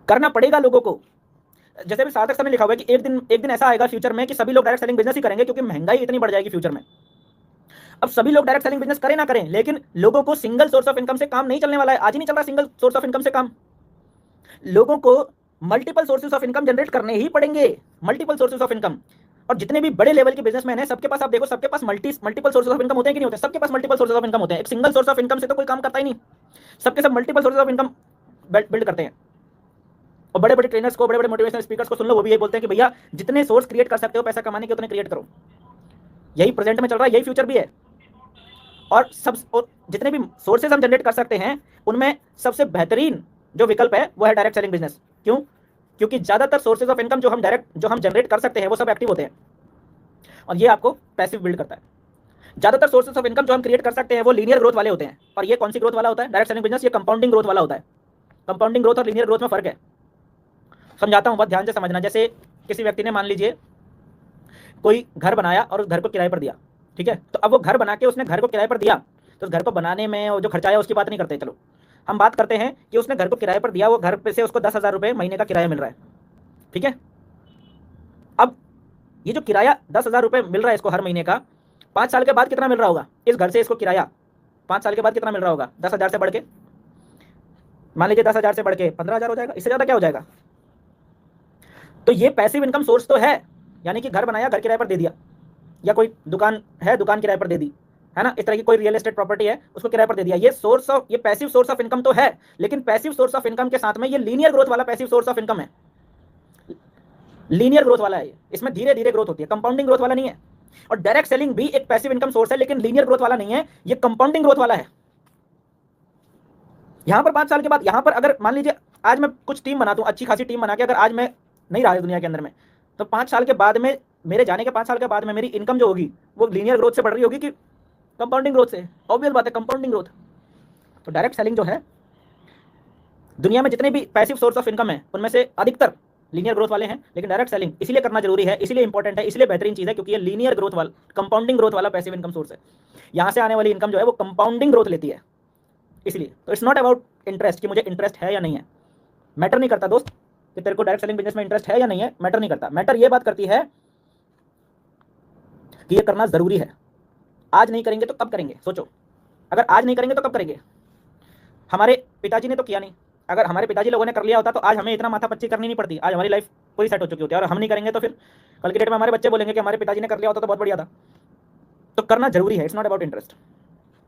करना पड़ेगा लोगों को। जैसे भी सार्थक सर ने लिखा हुआ है कि एक दिन ऐसा आएगा फ्यूचर में कि सभी लोग डायरेक्ट सेलिंग बिजनेस ही करेंगे, क्योंकि महंगाई इतनी बढ़ जाएगी फ्यूचर में। अब सभी लोग डायरेक्ट सेलिंग बिजनेस करें ना करें, लेकिन लोगों को सिंगल सोर्स ऑफ इनकम से काम नहीं चलने वाला है। आज ही नहीं चल रहा सिंगल सोर्स ऑफ इनकम से काम। लोगों को multiple sources of income generate करने ही पड़ेंगे, मल्टीपल सोर्सेज ऑफ इनकम। और जितने भी बड़े लेवल के बिजनेसमैन हैं, सबके पास आप देखो, सबके पास मल्टीपल सोर्सेज ऑफ इनकम होते हैं कि नहीं होते? सबके पास मल्टीपल सोर्सेज ऑफ इनकम होते हैं। एक सिंगल सोर्स ऑफ इनकम से तो कोई काम करता ही नहीं। सबके सब multiple sources of income build करते हैं। और बड़े बड़े ट्रेनर्स को, बड़े बड़े मोटिवेशनल स्पीकर्स को सुन लो, वो भी ये बोलते हैं कि भैया जितने सोर्स क्रिएट कर सकते हो पैसा कमाने के, उतने क्रिएट करो। यही प्रेजेंट में चल रहा है, यही फ्यूचर भी है। और जितने भी सोर्सेज हम जनरेट कर सकते हैं, उनमें सबसे बेहतरीन जो विकल्प है वो है डायरेक्ट सेलिंग बिजनेस। क्यों? क्योंकि ज्यादातर सोर्सेज ऑफ इनकम जो हम जनरेट कर सकते हैं वो सब एक्टिव होते हैं, और ये आपको पैसिव बिल्ड करता है। ज्यादातर सोर्सेज ऑफ इनकम जो हम क्रिएट कर सकते हैं वो लीनियर ग्रोथ वाले होते हैं। और ये कौन सी ग्रोथ वाला होता है? डायरेक्ट सेलिंग बिजनेस ये कंपाउंडिंग ग्रोथ वाला होता है। कंपाउंडिंग ग्रोथ और लीनियर ग्रोथ में फर्क है। समझाता हूं, बहुत ध्यान से समझना। जैसे किसी व्यक्ति ने, मान लीजिए कोई घर बनाया और उस घर को किराए पर दिया, ठीक है? तो अब वो घर बना के उसने घर को किराए पर दिया, तो उस घर को बनाने में जो खर्चा आया उसकी बात नहीं करते। चलो हम बात करते हैं कि उसने घर को किराए पर दिया, वो घर पे से उसको 10,000 रुपये महीने का किराया मिल रहा है, ठीक है? अब ये जो किराया 10,000 रुपये मिल रहा है इसको हर महीने का, 5 साल के बाद कितना मिल रहा होगा इस घर से इसको किराया? 5 साल के बाद कितना मिल रहा होगा? 10,000 से बढ़ के, मान लीजिए 10,000 से बढ़ के 15,000 हो जाएगा। इससे ज़्यादा क्या हो जाएगा? तो ये पैसिव इनकम सोर्स तो है, यानी कि घर बनाया, घर किराए पर दे दिया, या कोई दुकान है, दुकान किराए पर दे दी, है ना? इस तरह की कोई रियल एस्टेट प्रॉपर्टी है, उसको किराए पर दे दिया। ये पैसिव सोर्स ऑफ इनकम तो है, लेकिन पैसिव सोर्स ऑफ इनकम के साथ में ये लीनियर ग्रोथ वाला पैसिव सोर्स ऑफ इनकम है। लीनियर ग्रोथ वाला है ये, इसमें धीरे धीरे ग्रोथ होती है, कंपाउंडिंग ग्रोथ वाला नहीं है। और डायरेक्ट सेलिंग भी एक पैसिव इनकम सोर्स है, लेकिन लीनियर ग्रोथ वाला नहीं है, ये कंपाउंडिंग ग्रोथ वाला है। यहां पर 5 साल के बाद, यहां पर अगर मान लीजिए आज मैं कुछ टीम बना दूं, अच्छी खासी टीम बना के, अगर आज मैं नहीं रहा इस दुनिया के अंदर में, तो 5 साल के बाद में, मेरे जाने के 5 साल के बाद में मेरी इनकम जो होगी वो लीनियर ग्रोथ से बढ़ रही होगी कि कंपाउंडिंग ग्रोथ से? ऑब्वियस बात है, कंपाउंडिंग ग्रोथ। तो डायरेक्ट सेलिंग जो है, दुनिया में जितने भी पैसिव सोर्स ऑफ इनकम है उनमें से अधिकतर लीनियर ग्रोथ वाले हैं, लेकिन डायरेक्ट सेलिंग इसलिए करना जरूरी है, इसलिए इंपॉर्टेंट है, इसलिए बेहतरीन चीज है, क्योंकि ये लीनियर ग्रोथ वाला, कंपाउंडिंग ग्रोथ वाला पैसिव इनकम सोर्स है। यहां से आने वाली इनकम जो है वो कंपाउंडिंग ग्रोथ लेती है, इसलिए। तो इट्स नॉट अबाउट इंटरेस्ट कि मुझे इंटरेस्ट है या नहीं है, मैटर नहीं करता दोस्त कि तेरे को डायरेक्ट सेलिंग बिजनेस में इंटरेस्ट है या नहीं है, मैटर नहीं करता। मैटर ये बात करती है कि ये करना जरूरी है। आज नहीं करेंगे तो कब करेंगे? सोचो, अगर आज नहीं करेंगे तो कब करेंगे? हमारे पिताजी ने तो किया नहीं। अगर हमारे पिताजी लोगों ने कर लिया होता तो आज हमें इतना माथापच्ची करनी नहीं पड़ती, आज हमारी लाइफ पूरी सेट हो चुकी होती है। और हम नहीं करेंगे तो फिर कल की डेट में हमारे बच्चे बोलेंगे कि हमारे पिताजी ने कर लिया होता तो बहुत बढ़िया था। तो करना जरूरी है, इट्स नॉट अबाउट इंटरेस्ट।